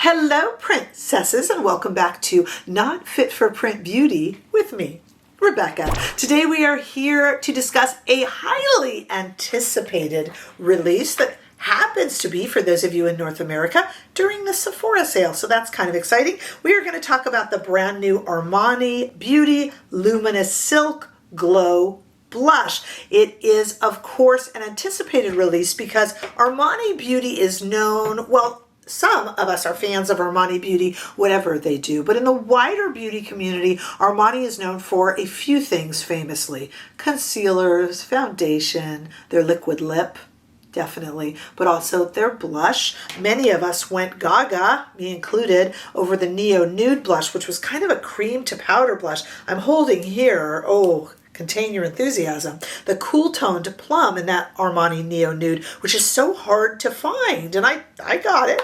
Hello, princesses, and welcome back to Not Fit for Print Beauty with me, Rebecca. Today we are here to discuss a highly anticipated release that happens to be, for those of you in North America, during the Sephora sale. So that's kind of exciting. We are going to talk about the brand new Armani Beauty Luminous Silk Glow Blush. It is, of course, an anticipated release because Armani Beauty is known, well, some of us are fans of Armani Beauty, whatever they do. But in the wider beauty community, Armani is known for a few things famously. Concealers, foundation, their liquid lip, definitely, but also their blush. Many of us went gaga, me included, over the Neo Nude blush, which was kind of a cream to powder blush. I'm holding here, contain your enthusiasm, the cool toned plum in that Armani Neo Nude, which is so hard to find, and I got it.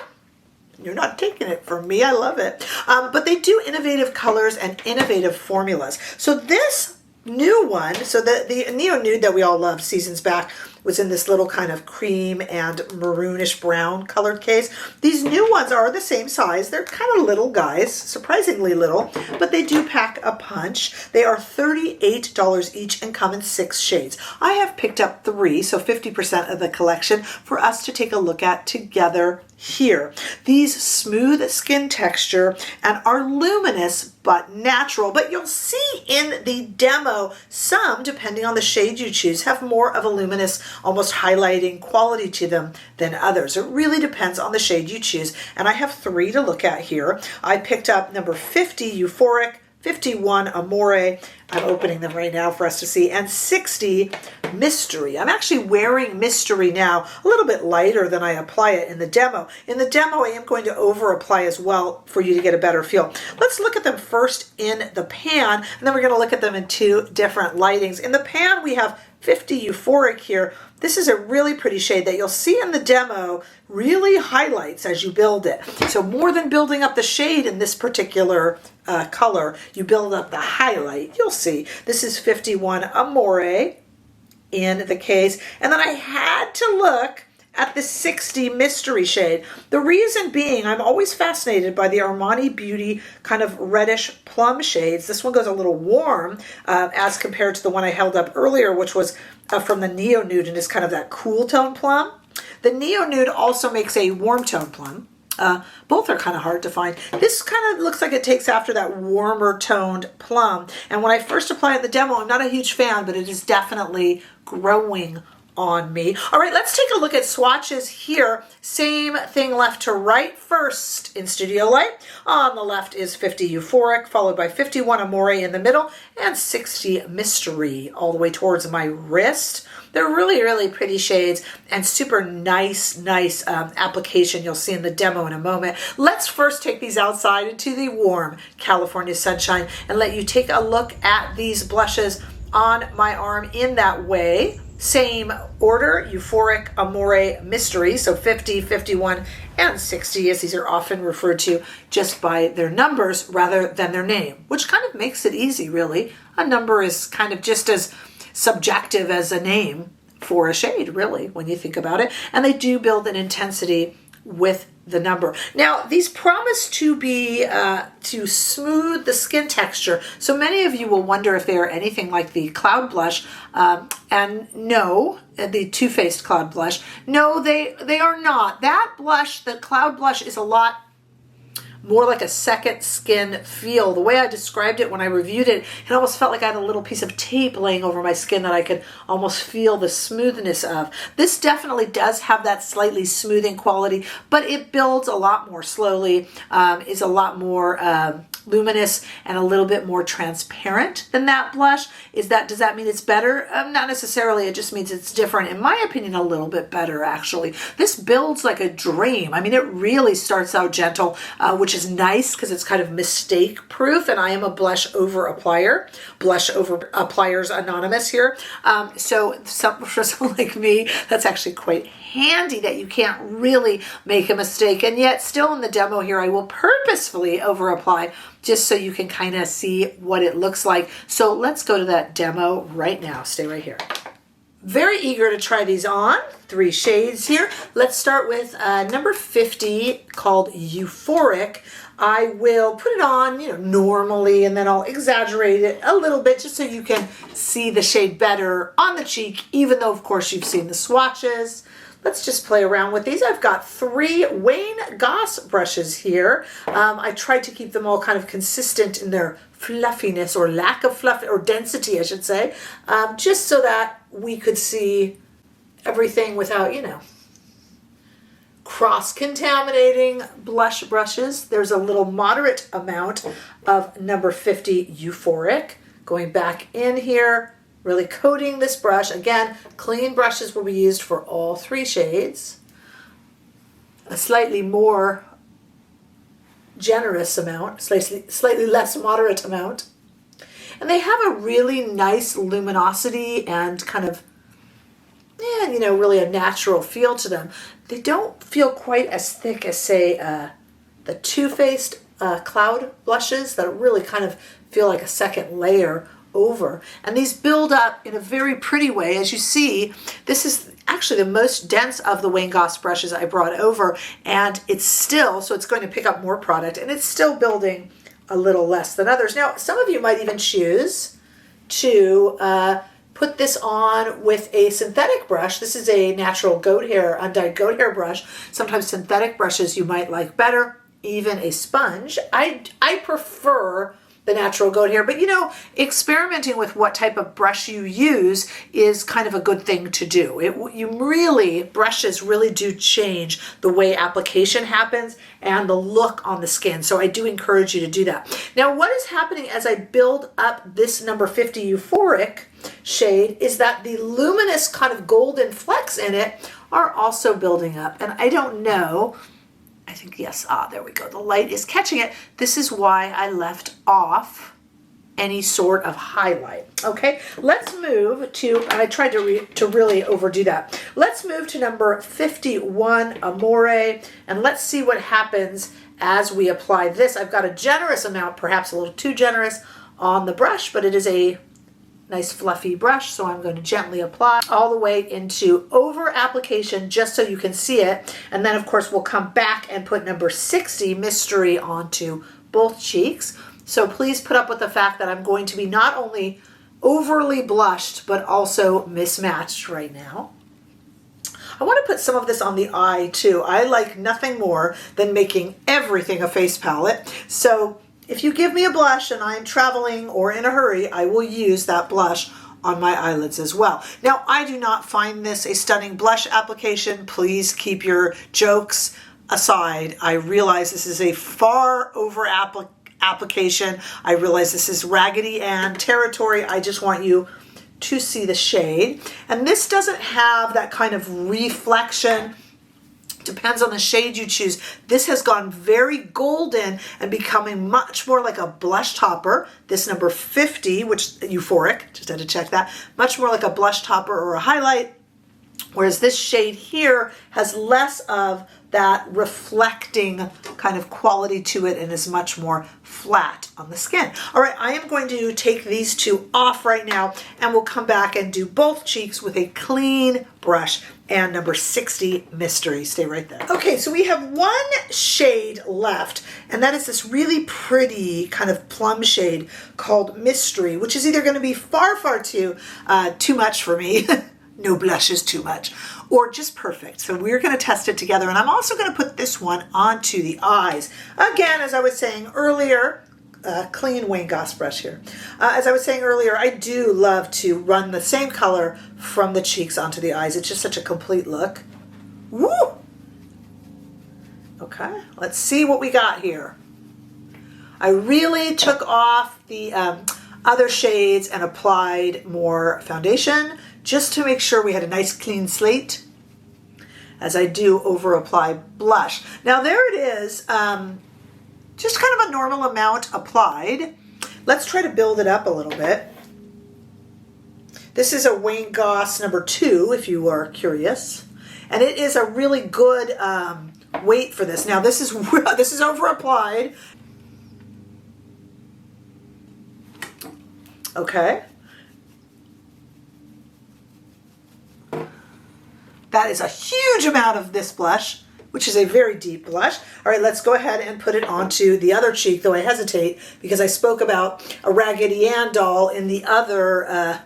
You're not taking it from me. I love it. But they do innovative colors and innovative formulas. So this new one, so the Neo Nude that we all loved seasons back, was in this little kind of cream and maroonish brown colored case. These new ones are the same size. They're kind of little guys, surprisingly little, but they do pack a punch. They are $38 each and come in 6 shades. I have picked up 3, so 50% of the collection for us to take a look at together here. These smooth skin texture and are luminous but natural, but you'll see in the demo some, depending on the shade you choose, have more of a luminous, almost highlighting quality to them than others. It really depends on the shade you choose, and I have 3 to look at here. I picked up number 50 Euphoric, 51 Amore, I'm opening them right now for us to see, and 60 Mystery. I'm actually wearing Mystery now a little bit lighter than I apply it in the demo. In the demo, I am going to over apply as well for you to get a better feel. Let's look at them first in the pan, and then we're going to look at them in 2 different lightings. In the pan, we have 50 Euphoric here. This is a really pretty shade that you'll see in the demo really highlights as you build it. So more than building up the shade in this particular color, you build up the highlight. You'll see. This is 51 Amore in the case. And then I had to look at the 60 Mystery shade. The reason being, I'm always fascinated by the Armani Beauty kind of reddish plum shades. This one goes a little warm as compared to the one I held up earlier, which was from the Neo Nude and is kind of that cool tone plum. The Neo Nude also makes a warm tone plum. Both are kind of hard to find. This kind of looks like it takes after that warmer toned plum. And when I first apply it in the demo, I'm not a huge fan, but it is definitely growing on me. All right, let's take a look at swatches here. Same thing left to right first in Studio Light. On the left is 50 Euphoric, followed by 51 Amore in the middle, and 60 Mystery all the way towards my wrist. They're really, really pretty shades and super nice application you'll see in the demo in a moment. Let's first take these outside into the warm California sunshine and let you take a look at these blushes on my arm in that way. Same order, Euphoric, Amore, Mystery, so 50, 51, and 60, as these are often referred to just by their numbers rather than their name, which kind of makes it easy, really. A number is kind of just as subjective as a name for a shade, really, when you think about it. And they do build an intensity with the number. Now, these promise to be to smooth the skin texture. So many of you will wonder if they are anything like the Cloud Blush, and no, the Too Faced Cloud Blush. No, they are not. That blush, the Cloud Blush, is a lot more like a second skin feel. The way I described it when I reviewed it, it almost felt like I had a little piece of tape laying over my skin that I could almost feel the smoothness of. This definitely does have that slightly smoothing quality, but it builds a lot more slowly, is a lot more luminous and a little bit more transparent than that blush. Does that mean it's better? Not necessarily. It just means it's different. In my opinion, a little bit better, actually. This builds like a dream. I mean, it really starts out gentle, which is nice because it's kind of mistake proof, and I am a blush over applier. Blush over appliers anonymous here. So for someone like me, that's actually quite handy that you can't really make a mistake. And yet still in the demo here, I will purposefully over apply just so you can kind of see what it looks like. So let's go to that demo right now. Stay right here. Very eager to try these on. 3 shades here. Let's start with number 50 called Euphoric. I will put it on, normally, and then I'll exaggerate it a little bit just so you can see the shade better on the cheek, even though, of course, you've seen the swatches. Let's just play around with these. I've got 3 Wayne Goss brushes here. I tried to keep them all kind of consistent in their fluffiness or lack of fluff, or density, I should say, just so that we could see everything without, cross-contaminating blush brushes. There's a little moderate amount of number 50 Euphoric. Going back in here, really coating this brush. Again, clean brushes will be used for all 3 shades. A slightly more generous amount, slightly less moderate amount. And they have a really nice luminosity and kind of, really a natural feel to them. They don't feel quite as thick as, say, the Too Faced cloud blushes that really kind of feel like a second layer over. And these build up in a very pretty way. As you see, this is actually the most dense of the Wayne Goss brushes I brought over, and it's still, so it's going to pick up more product, and it's still building a little less than others. Now, some of you might even choose to put this on with a synthetic brush. This is a natural goat hair, undyed goat hair brush. Sometimes synthetic brushes you might like better, even a sponge. I prefer the natural goat hair, but experimenting with what type of brush you use is kind of a good thing to do. Brushes really do change the way application happens and the look on the skin. So I do encourage you to do that. Now, what is happening as I build up this number 50 Euphoric shade is that the luminous kind of golden flecks in it are also building up. And I don't know, I think, yes, there we go. The light is catching it. This is why I left off any sort of highlight. Okay, let's move to, and I tried to really overdo that. Let's move to number 51, Amore, and let's see what happens as we apply this. I've got a generous amount, perhaps a little too generous on the brush, but it is a nice fluffy brush, so I'm going to gently apply all the way into over application just so you can see it. And then, of course, we'll come back and put number 60 Mystery onto both cheeks. So please put up with the fact that I'm going to be not only overly blushed, but also mismatched right now. I want to put some of this on the eye too. I like nothing more than making everything a face palette. So if you give me a blush and I'm traveling or in a hurry, I will use that blush on my eyelids as well. Now, I do not find this a stunning blush application. Please keep your jokes aside. I realize this is a far over application. I realize this is Raggedy Ann territory. I just want you to see the shade. And this doesn't have that kind of reflection. Depends on the shade you choose. This has gone very golden and becoming much more like a blush topper. This number 50, which Euphoric, just had to check that, much more like a blush topper or a highlight. Whereas this shade here has less of that reflecting kind of quality to it and is much more flat on the skin. All right, I am going to take these 2 off right now, and we'll come back and do both cheeks with a clean brush and number 60 Mystery. Stay right there. Okay, so we have 1 shade left, and that is this really pretty kind of plum shade called Mystery, which is either going to be far, far too much for me. No blush is too much, or just perfect. So we're going to test it together, and I'm also going to put this one onto the eyes. Again, as I was saying earlier, clean Wayne Goss brush here. As I was saying earlier, I do love to run the same color from the cheeks onto the eyes. It's just such a complete look. Woo! Okay, let's see what we got here. I really took off the other shades and applied more foundation just to make sure we had a nice clean slate as I do over apply blush. Now there it is, just kind of a normal amount applied. Let's try to build it up a little bit. This is a Wayne Goss number 2, if you are curious. And it is a really good weight for this. Now this is over applied. Okay. That is a huge amount of this blush, which is a very deep blush. All right, let's go ahead and put it onto the other cheek, though I hesitate because I spoke about a Raggedy Ann doll in the other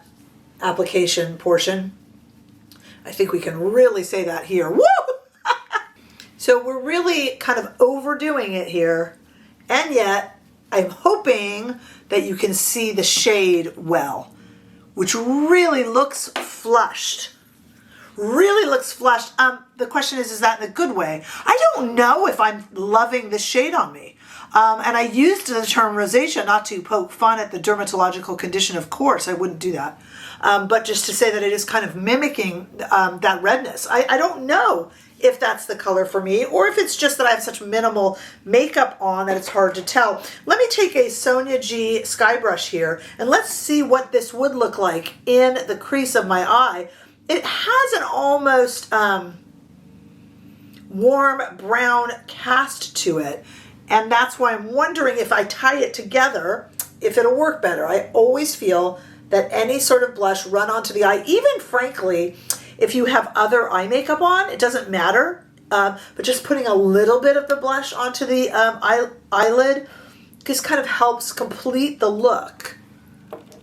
application portion. I think we can really say that here. Woo! So we're really kind of overdoing it here, and yet I'm hoping that you can see the shade well, which really looks flushed. Really looks flushed. The question is that in a good way? I don't know if I'm loving the shade on me. And I used the term rosacea not to poke fun at the dermatological condition, of course, I wouldn't do that. But just to say that it is kind of mimicking that redness. I don't know if that's the color for me, or if it's just that I have such minimal makeup on that it's hard to tell. Let me take a Sonia G Sky Brush here, and let's see what this would look like in the crease of my eye. It has an almost warm brown cast to it, and that's why I'm wondering if I tie it together, if it'll work better. I always feel that any sort of blush run onto the eye, even frankly, if you have other eye makeup on, it doesn't matter, but just putting a little bit of the blush onto the eyelid just kind of helps complete the look.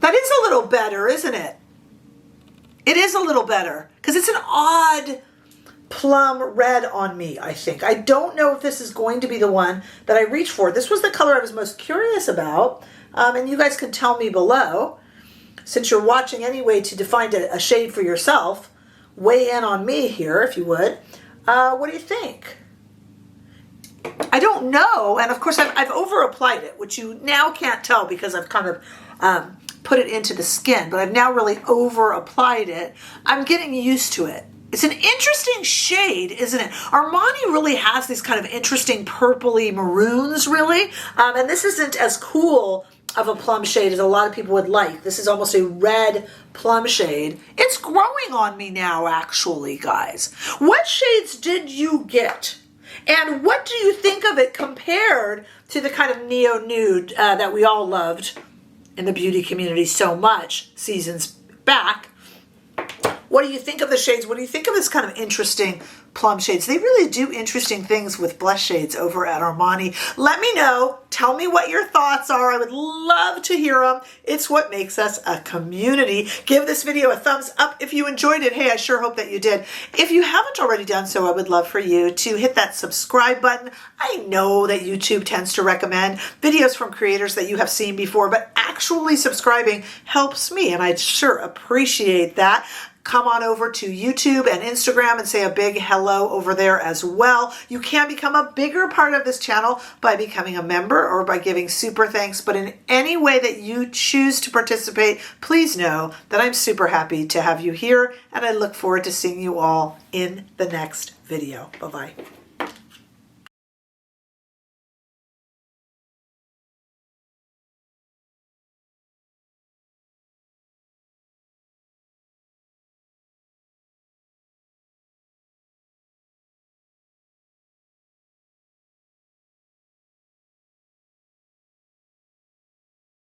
That is a little better, isn't it? It is a little better because it's an odd plum red on me, I think. I don't know if this is going to be the one that I reach for. This was the color I was most curious about, and you guys can tell me below, since you're watching anyway, to define a shade for yourself. Weigh in on me here, if you would. What do you think? I don't know, and of course I've over-applied it, which you now can't tell because I've kind of put it into the skin, but I've now really over-applied it. I'm getting used to it. It's an interesting shade, isn't it? Armani really has these kind of interesting purpley maroons, really, and this isn't as cool of a plum shade as a lot of people would like. This is almost a red plum shade. It's growing on me now, actually, guys. What shades did you get? And what do you think of it compared to the kind of neo-nude that we all loved in the beauty community so much seasons back? What do you think of the shades? What do you think of this kind of interesting plum shades? They really do interesting things with blush shades over at Armani. Let me know. Tell me what your thoughts are. I would love to hear them. It's what makes us a community. Give this video a thumbs up if you enjoyed it. Hey, I sure hope that you did. If you haven't already done so, I would love for you to hit that subscribe button. I know that YouTube tends to recommend videos from creators that you have seen before, but actually subscribing helps me, and I sure appreciate that. Come on over to YouTube and Instagram and say a big hello over there as well. You can become a bigger part of this channel by becoming a member or by giving super thanks. But in any way that you choose to participate, please know that I'm super happy to have you here, and I look forward to seeing you all in the next video. Bye-bye.